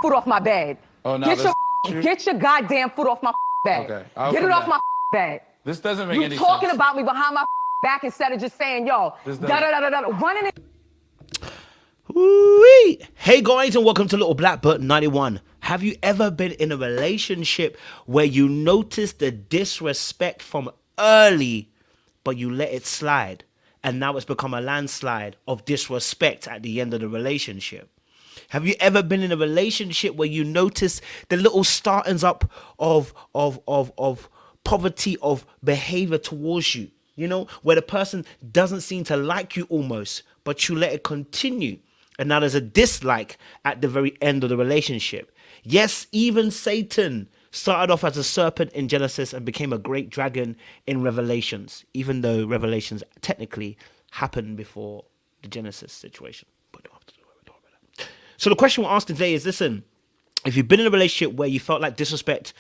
foot off my bed. Oh, no, Get your goddamn foot off my bed. Okay, get it off my bed. This doesn't make any sense. You talking about me behind my back instead of just saying, yo, running it. Woo-wee. Hey guys, and welcome to Little Black Bert 91. Have you ever been in a relationship where you noticed the disrespect from early, but you let it slide, and now it's become a landslide of disrespect at the end of the relationship? Have you ever been in a relationship where you notice the little startings up of poverty of behavior towards you? You know, where the person doesn't seem to like you almost, but you let it continue. And now there's a dislike at the very end of the relationship. Yes, even Satan started off as a serpent in Genesis and became a great dragon in Revelations, even though Revelations technically happened before the Genesis situation. So the question we're asking today is, listen, if you've been in a relationship where you felt like disrespect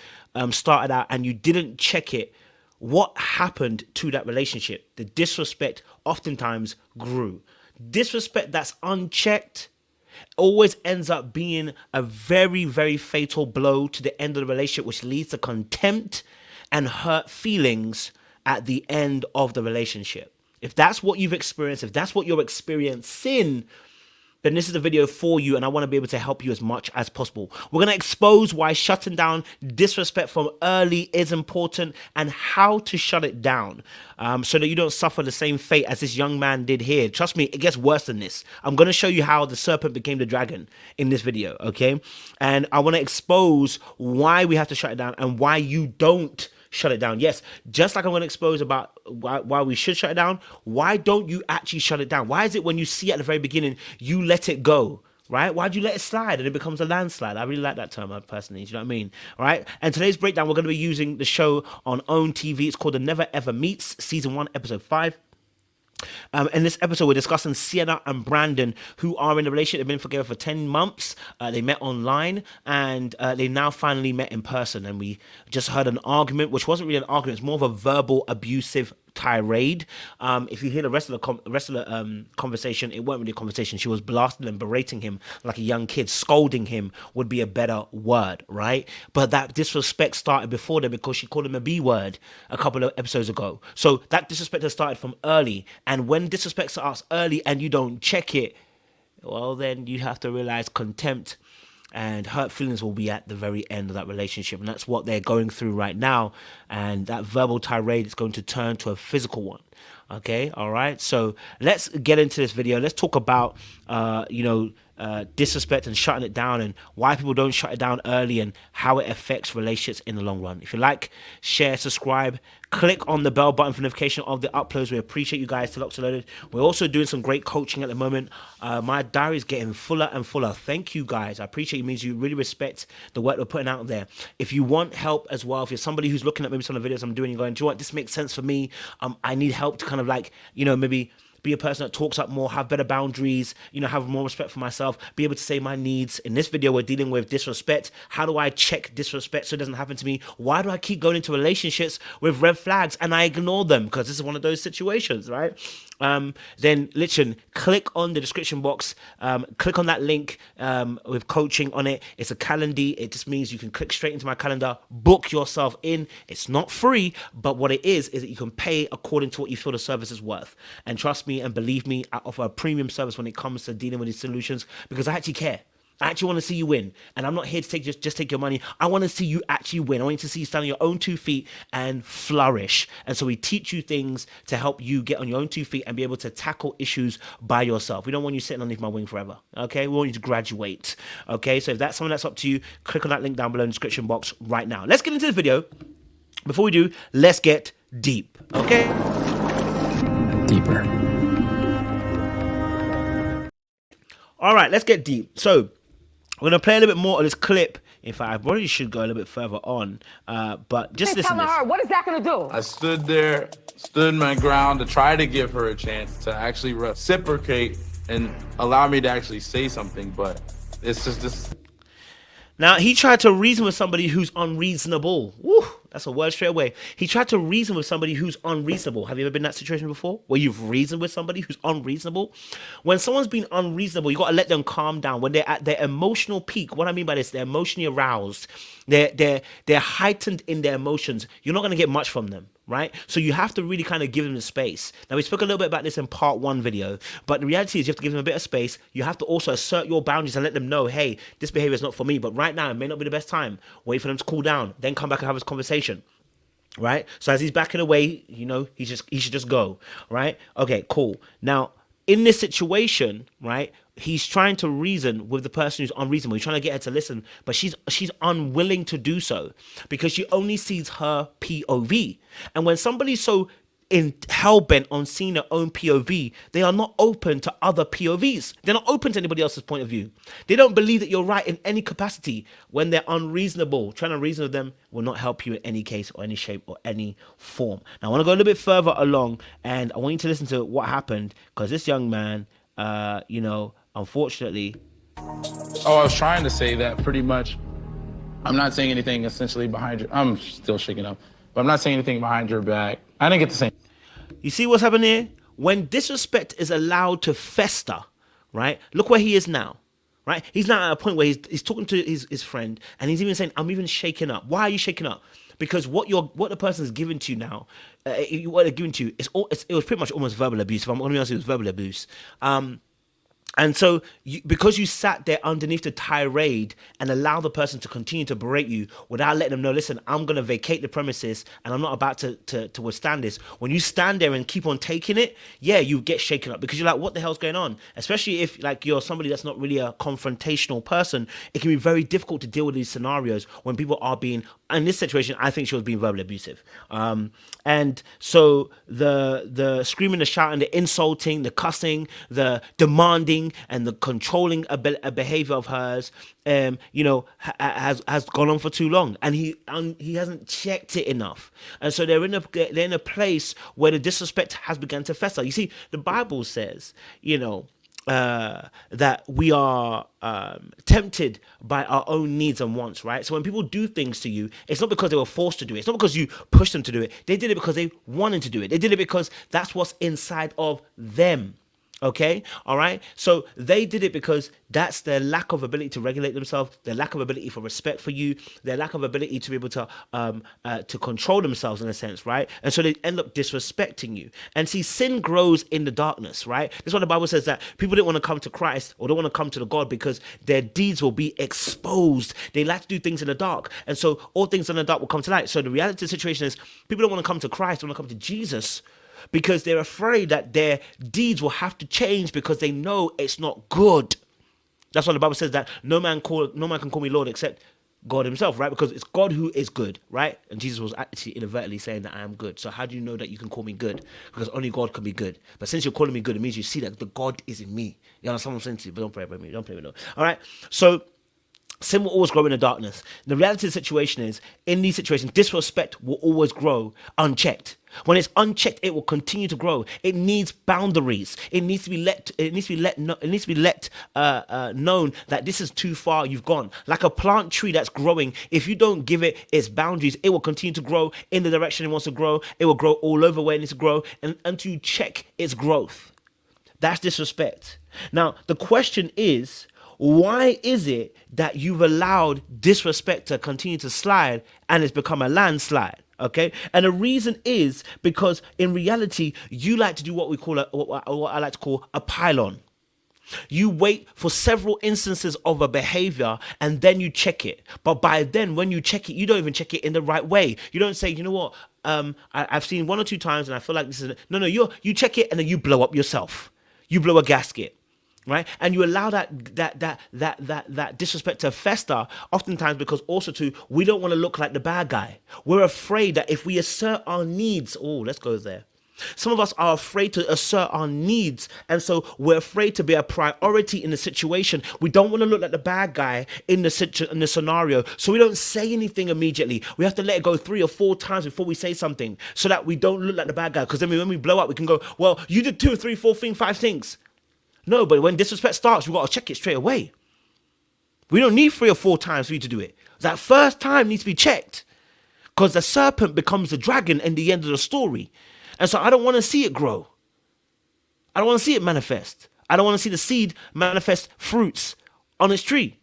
started out and you didn't check it, what happened to that relationship? The disrespect oftentimes grew. Disrespect that's unchecked always ends up being a very, very fatal blow to the end of the relationship, which leads to contempt and hurt feelings at the end of the relationship. If that's what you've experienced, if that's what you're experiencing, then this is a video for you, and I want to be able to help you as much as possible. We're going to expose why shutting down disrespect from early is important and how to shut it down so that you don't suffer the same fate as this young man did here. Trust me, it gets worse than this. I'm going to show you how the serpent became the dragon in this video, okay? And I want to expose why we have to shut it down and why you don't shut it down. Yes, just like I'm going to expose about why we should shut it down, why don't you actually shut it down? Why is it when you see at the very beginning, you let it go, right? Why'd you let it slide and it becomes a landslide? I really like that term, personally. Do you know what I mean? All right. And today's breakdown, we're going to be using the show on OWN TV. It's called The Never Ever Meets, Season 1, Episode 5. In this episode, we're discussing Sienna and Brandon, who are in a relationship. They've been together for 10 months. They met online, and they now finally met in person. And we just heard an argument, which wasn't really an argument. It's more of a verbal, abusive tirade. If you hear the rest of the conversation, it wasn't really a conversation. She was blasting and berating him like a young kid. Scolding him would be a better word, right? But that disrespect started before then because she called him a B word a couple of episodes ago. So that disrespect has started from early. And when disrespect starts early and you don't check it, well, then you have to realize contempt and hurt feelings will be at the very end of that relationship. And that's what they're going through right now. And that verbal tirade is going to turn to a physical one. Okay, all right. So let's get into this video. Let's talk about, disrespect and shutting it down and why people don't shut it down early and how it affects relationships in the long run. If you like, share, subscribe, click on the bell button for notification of the uploads. We appreciate you guys to Locked and Loaded. We're also doing some great coaching at the moment. My diary is getting fuller and fuller. Thank you guys. I appreciate it. It means you really respect the work we're putting out there. If you want help as well, if you're somebody who's looking at maybe some of the videos I'm doing and going, do you know what, this makes sense for me. I need help to kind of like, maybe be a person that talks up more, have better boundaries, have more respect for myself, be able to say my needs. In this video, we're dealing with disrespect. How do I check disrespect so it doesn't happen to me? Why do I keep going into relationships with red flags and I ignore them? Because this is one of those situations, right? Then listen, click on the description box, click on that link with coaching on it. It's a calendar. It just means you can click straight into my calendar, book yourself in. It's not free, but what it is that you can pay according to what you feel the service is worth. And trust me and believe me, I offer a premium service when it comes to dealing with these solutions because I actually care. I actually want to see you win. And I'm not here to just take your money. I want to see you actually win. I want you to see you stand on your own 2 feet and flourish. And so we teach you things to help you get on your own 2 feet and be able to tackle issues by yourself. We don't want you sitting underneath my wing forever. Okay? We want you to graduate. Okay? So if that's something that's up to you, click on that link down below in the description box right now. Let's get into this video. Before we do, let's get deep. Okay? Deeper. All right, let's get deep. So we're going to play a little bit more of this clip. In fact, I probably should go a little bit further on, but just listen to this. What is that going to do? I stood my ground to try to give her a chance to actually reciprocate and allow me to actually say something, but it's just this. Now, he tried to reason with somebody who's unreasonable. Woo, That's a word straight away. He tried to reason with somebody who's unreasonable. Have you ever been in that situation before where you've reasoned with somebody who's unreasonable? When someone's been unreasonable, you got to let them calm down. When they're at their emotional peak, what I mean by this, they're emotionally aroused. They're heightened in their emotions. You're not going to get much from them, right? So you have to really kind of give them the space. Now, we spoke a little bit about this in part 1 video, but the reality is you have to give them a bit of space. You have to also assert your boundaries and let them know, hey, this behavior is not for me, but right now it may not be the best time. Wait for them to cool down, then come back and have this conversation. Right? So as he's backing away, he should just go. Right? Okay, cool. Now, in this situation, right, he's trying to reason with the person who's unreasonable. He's trying to get her to listen, but she's unwilling to do so because she only sees her POV. And when somebody's so hell-bent on seeing their own POV, they are not open to other POVs. They're not open to anybody else's point of view. They don't believe that you're right in any capacity. When they're unreasonable, trying to reason with them will not help you in any case or any shape or any form. Now, I want to go a little bit further along, and I want you to listen to what happened, because this young man, unfortunately... Oh, I was trying to say that pretty much. I'm not saying anything essentially behind your... I'm still shaking up. But I'm not saying anything behind your back. I didn't get the same. You see what's happening here? When disrespect is allowed to fester, right? Look where he is now, right? He's now at a point where he's talking to his friend, and he's even saying, I'm even shaking up. Why are you shaking up? Because what the person is giving to you now, what they're giving to you, it was pretty much almost verbal abuse. If I'm going to be honest, it was verbal abuse. And so because you sat there underneath the tirade and allow the person to continue to berate you without letting them know, listen, I'm going to vacate the premises and I'm not about to withstand this. When you stand there and keep on taking it, yeah, you get shaken up because you're like, what the hell's going on? Especially if like you're somebody that's not really a confrontational person, it can be very difficult to deal with these scenarios when people are being, in this situation, I think she was being verbally abusive. And so the screaming, the shouting, the insulting, the cussing, the demanding, and the controlling a behavior of hers, has gone on for too long, and he hasn't checked it enough, and so they're in a place where the disrespect has begun to fester. You see, the Bible says, that we are tempted by our own needs and wants, right? So when people do things to you, it's not because they were forced to do it. It's not because you pushed them to do it. They did it because they wanted to do it. They did it because that's what's inside of them. Okay, all right. So they did it because that's their lack of ability to regulate themselves, their lack of ability for respect for you, their lack of ability to be able to control themselves in a sense, right? And so they end up disrespecting you. And see, sin grows in the darkness, right? That's why the Bible says that people didn't want to come to Christ or don't want to come to the God because their deeds will be exposed. They like to do things in the dark, and so all things in the dark will come to light. So the reality of the situation is, people don't want to come to Christ, they want to come to Jesus, because they're afraid that their deeds will have to change because they know it's not good. That's why the Bible says that no man can call me Lord except God himself, right? Because it's God who is good, right? And Jesus was actually inadvertently saying that I am good. So how do you know that you can call me good? Because only God can be good. But since you're calling me good, it means you see that the God is in me. You understand what I'm saying to you? But don't pray about me. Don't play with me. All right? So sin will always grow in the darkness. The reality of the situation is, in these situations, disrespect will always grow unchecked. When it's unchecked, it will continue to grow. It needs boundaries. It needs to be let known that this is too far. You've gone. Like a plant tree that's growing. If you don't give it its boundaries, it will continue to grow in the direction it wants to grow. It will grow all over where it needs to grow, and until you check its growth. That's disrespect. Now, the question is, why is it that you've allowed disrespect to continue to slide and it's become a landslide? Okay, and the reason is because in reality, you like to do what I like to call a pile-on. You wait for several instances of a behavior and then you check it. But by then, when you check it, you don't even check it in the right way. You don't say, you know what? I've seen 1 or 2 times and I feel like this is no. You check it and then you blow up yourself. You blow a gasket. Right, and you allow that disrespect to fester, oftentimes because also too, we don't want to look like the bad guy. We're afraid that if we assert our needs, let's go there. Some of us are afraid to assert our needs, and so we're afraid to be a priority in the situation. We don't want to look like the bad guy in the scenario, so we don't say anything immediately. We have to let it go 3 or 4 times before we say something, so that we don't look like the bad guy. Because then when we blow up, we can go, well, you did 2, 3, 4 things, 5 things. No, but when disrespect starts, we've got to check it straight away. We don't need 3 or 4 times for you to do it. That first time needs to be checked. because the serpent becomes the dragon in the end of the story. And so I don't want to see it grow. I don't want to see it manifest. I don't want to see the seed manifest fruits on its tree.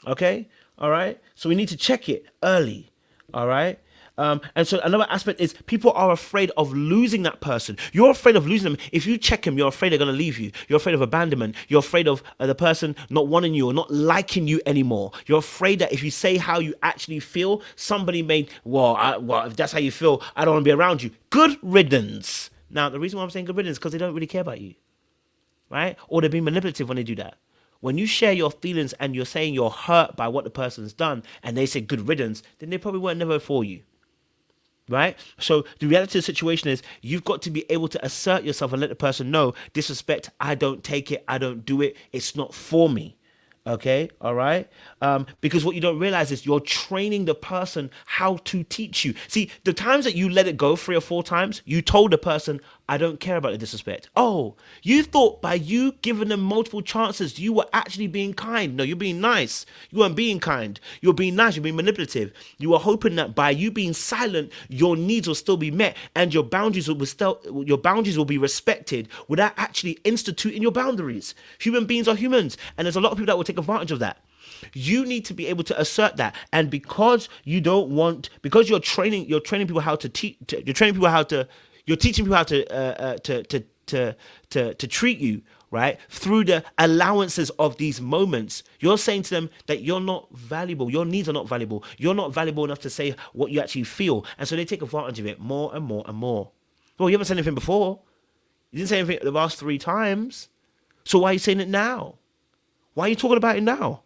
Okay? All right? So we need to check it early. All right? And so another aspect is people are afraid of losing that person. You're afraid of losing them. If you check them, you're afraid they're going to leave you. You're afraid of abandonment. You're afraid of the person not wanting you or not liking you anymore. You're afraid that if you say how you actually feel, somebody may, well, if that's how you feel, I don't want to be around you. Good riddance. Now, the reason why I'm saying good riddance is because they don't really care about you, right? Or they're being manipulative when they do that. When you share your feelings and you're saying you're hurt by what the person's done and they say good riddance, then they probably weren't never for you. Right? So the reality of the situation is you've got to be able to assert yourself and let the person know, disrespect, I don't take it, I don't do it, it's not for me. Okay, all right? Because what you don't realize is you're training the person how to teach you. See, the times that you let it go 3 or 4 times, you told the person, I don't care about the disrespect. Oh, you thought by you giving them multiple chances, you were actually being kind. No, you're being nice. You weren't being kind. You're being nice. You're being manipulative. You were hoping that by you being silent, your needs will still be met and your boundaries will be respected without actually instituting your boundaries. Human beings are humans, and there's a lot of people that will take advantage of that. You need to be able to assert that, and because you're training people how to teach. You're teaching people how to treat you, right? Through the allowances of these moments. You're saying to them that you're not valuable. Your needs are not valuable. You're not valuable enough to say what you actually feel. And so they take advantage of it more and more and more. Well, you haven't said anything before. You didn't say anything the last 3 times. So why are you saying it now? Why are you talking about it now?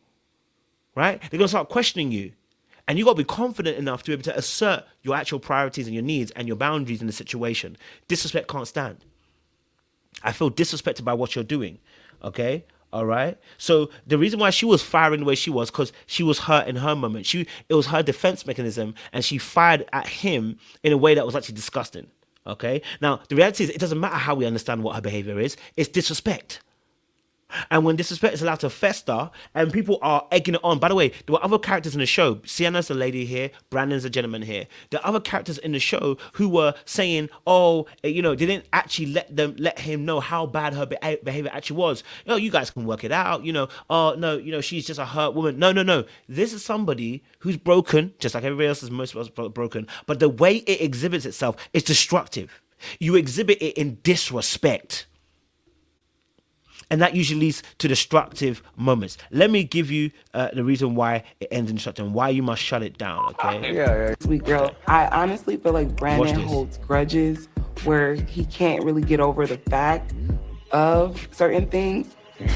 Right? They're going to start questioning you. And you got to be confident enough to be able to assert your actual priorities and your needs and your boundaries in the situation. Disrespect can't stand. I feel disrespected by what you're doing. Okay? All right? So the reason why she was firing the way she was, because she was hurt in her moment. It was her defense mechanism, and she fired at him in a way that was actually disgusting. Okay? Now, the reality is it doesn't matter how we understand what her behavior is. It's disrespect. And when disrespect is allowed to fester and people are egging it on, by the way, there were other characters in the show. Sienna's a lady here, Brandon's a gentleman here. There are other characters in the show who were saying, they didn't actually let him know how bad her behavior actually was. You guys can work it out. She's just a hurt woman. No. This is somebody who's broken, just like everybody else is, most of us are broken. But the way it exhibits itself is destructive. You exhibit it in disrespect. And that usually leads to destructive moments. Let me give you the reason why it ends in destructive and why you must shut it down, okay? Yeah. Sweet girl. I honestly feel like Brandon holds grudges where he can't really get over the fact of certain things. Yeah,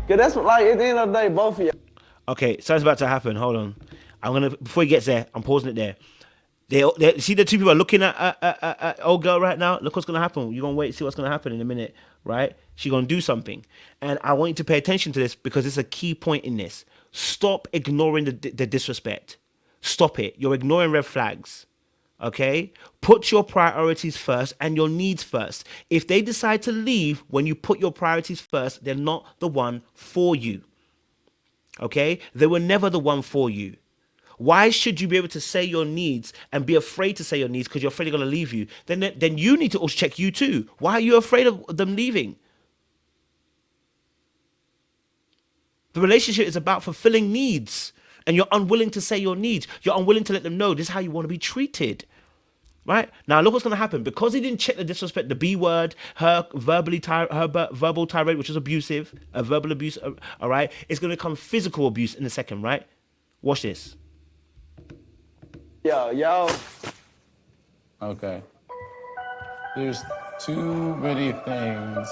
that's what, like, at the end of the day, both of you. Okay, something's about to happen. Hold on. Before he gets there, I'm pausing it there. They see the 2 people are looking at old girl right now. Look what's going to happen. You're going to wait and see what's going to happen in a minute, right? She's going to do something. And I want you to pay attention to this because it's a key point in this. Stop ignoring the disrespect. Stop it. You're ignoring red flags, okay? Put your priorities first and your needs first. If they decide to leave when you put your priorities first, they're not the one for you, okay? They were never the one for you. Why should you be able to say your needs and be afraid to say your needs because you're afraid they're going to leave you? Then you need to also check you too. Why are you afraid of them leaving? The relationship is about fulfilling needs, and you're unwilling to say your needs. You're unwilling to let them know this is how you want to be treated. Right? Now, look what's going to happen. Because he didn't check the disrespect, the B word, her verbal tirade, which was abusive, verbal abuse, all right? It's going to become physical abuse in a second, right? Watch this. Yo. Okay. There's too many things.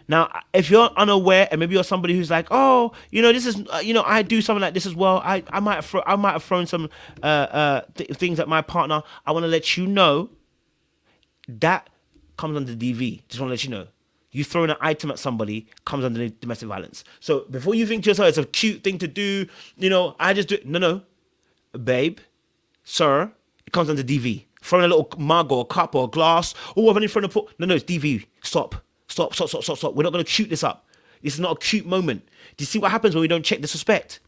Now, if you're unaware, and maybe you're somebody who's like, this is, I do something like this as well. I might have thrown some things at my partner. I want to let you know that comes under DV. Just want to let you know. You throwing an item at somebody comes under domestic violence. So before you think to yourself it's a cute thing to do, I just do it. No, babe, sir, it comes under DV. Throwing a little mug or a cup or a glass. I've only thrown a pot. No, it's DV. Stop. We're not going to cute this up. This is not a cute moment. Do you see what happens when we don't check disrespect?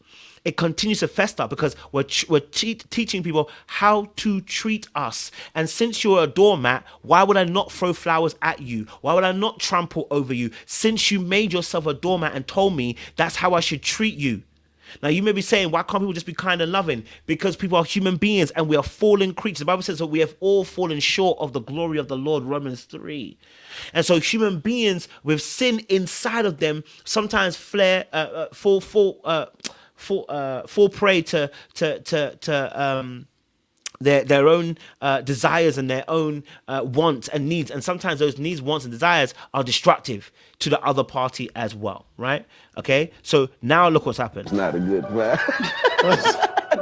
it continues to fester because we're teaching people how to treat us. And since you're a doormat, why would I not throw flowers at you? Why would I not trample over you? Since you made yourself a doormat and told me that's how I should treat you. Now, you may be saying, why can't people just be kind and loving? Because people are human beings and we are fallen creatures. The Bible says that we have all fallen short of the glory of the Lord, Romans 3. And so human beings with sin inside of them sometimes fall prey to their own desires and their own wants and needs. And sometimes those needs, wants, and desires are destructive to the other party as well, right? Okay, so now look what's happened. It's not a good vibe.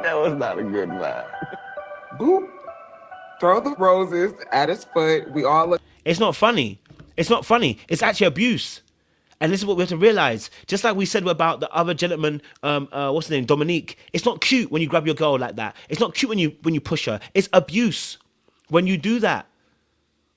That was not a good vibe. Boop. Throw the roses at his foot. We all look. It's not funny. It's not funny. It's actually abuse. And this is what we have to realize. Just like we said about the other gentleman, what's his name, Dominique. It's not cute when you grab your girl like that. It's not cute when you push her. It's abuse when you do that,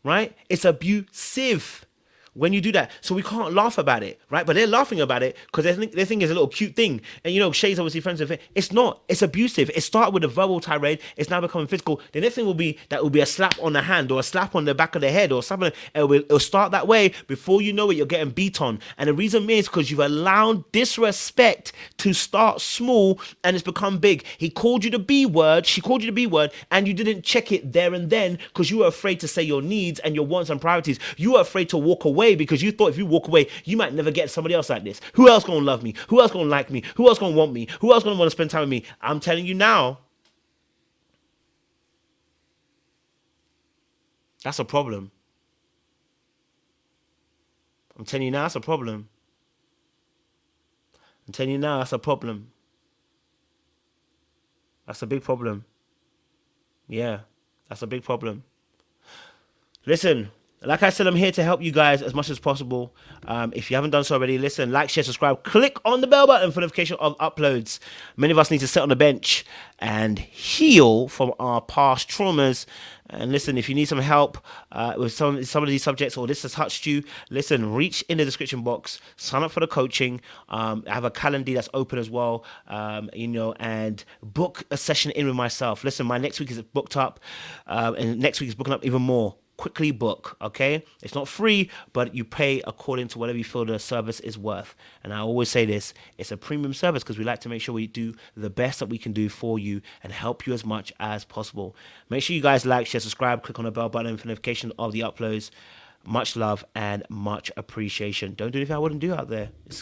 right? It's abusive when you do that. So we can't laugh about it, right? But they're laughing about it because they think it's a little cute thing. And you know, Shay's obviously friends with it. It's not. It's abusive. It started with a verbal tirade. It's now becoming physical. The next thing will be a slap on the hand or a slap on the back of the head or something. It'll start that way. Before you know it, you're getting beat on. And the reason is because you've allowed disrespect to start small and it's become big. He called you the B word. She called you the B word and you didn't check it there and then because you were afraid to say your needs and your wants and priorities. You were afraid to walk away because you thought if you walk away, you might never get somebody else like this. Who else gonna love me? Who else gonna like me? Who else gonna want me? Who else gonna want to spend time with me? I'm telling you now, that's a problem. I'm telling you now, that's a problem. I'm telling you now, that's a problem. That's a big problem. Yeah, that's a big problem. Listen, like I said, I'm here to help you guys as much as possible. If you haven't done so already, listen, like, share, subscribe, click on the bell button for notification of uploads. Many of us need to sit on the bench and heal from our past traumas. And listen, if you need some help with some of these subjects or this has touched you, listen, reach in the description box, sign up for the coaching. I have a calendar that's open as well, and book a session in with myself. Listen, my next week is booked up, and next week is booking up even more. Quickly book, okay? It's not free, but you pay according to whatever you feel the service is worth. And I always say this, it's a premium service because we like to make sure we do the best that we can do for you and help you as much as possible. Make sure you guys like, share, subscribe, click on the bell button for notification of the uploads. Much love and much appreciation. Don't do anything I wouldn't do out there.